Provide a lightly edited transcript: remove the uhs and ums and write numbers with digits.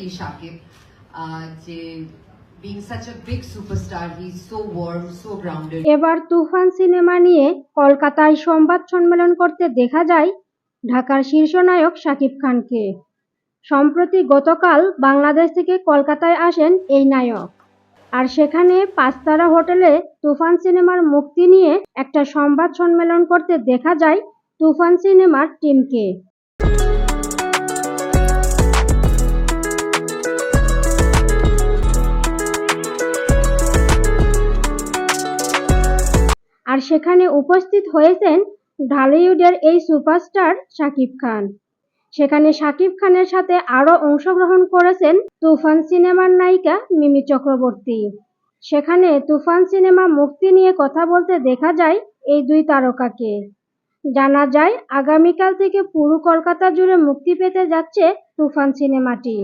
definitely Shakib. যে being such a big superstar, he's so warm, so grounded. এবার তুফান cinema নিয়ে কলকাতায় সংবাদ সম্মেলন করতে দেখা যায় ঢাকার শীর্ষ নায়ক শাকিব খানকে। সম্প্রতি গতকাল বাংলাদেশ থেকে কলকাতায় আসেন এই নায়ক, আর সেখানে পাঁচতারা হোটেলে তুফান সিনেমার মুক্তি নিয়ে একটা সংবাদ সম্মেলন করতে দেখা যায় তুফান সিনেমার টিমকে। আর সেখানে উপস্থিত হয়েছেন ঢালিউডের এই সুপারস্টার শাকিব খান। সেখানে শাকিব খানের সাথে আরও অংশগ্রহণ করেছেন তুফান সিনেমার নায়িকা মিমি চক্রবর্তী। সেখানে তুফান সিনেমা মুক্তি নিয়ে কথা বলতে দেখা যায় এই দুই তারকাকে। জানা যায় আগামীকাল থেকে পুরো কলকাতা জুড়ে মুক্তি পেতে যাচ্ছে তুফান সিনেমাটি।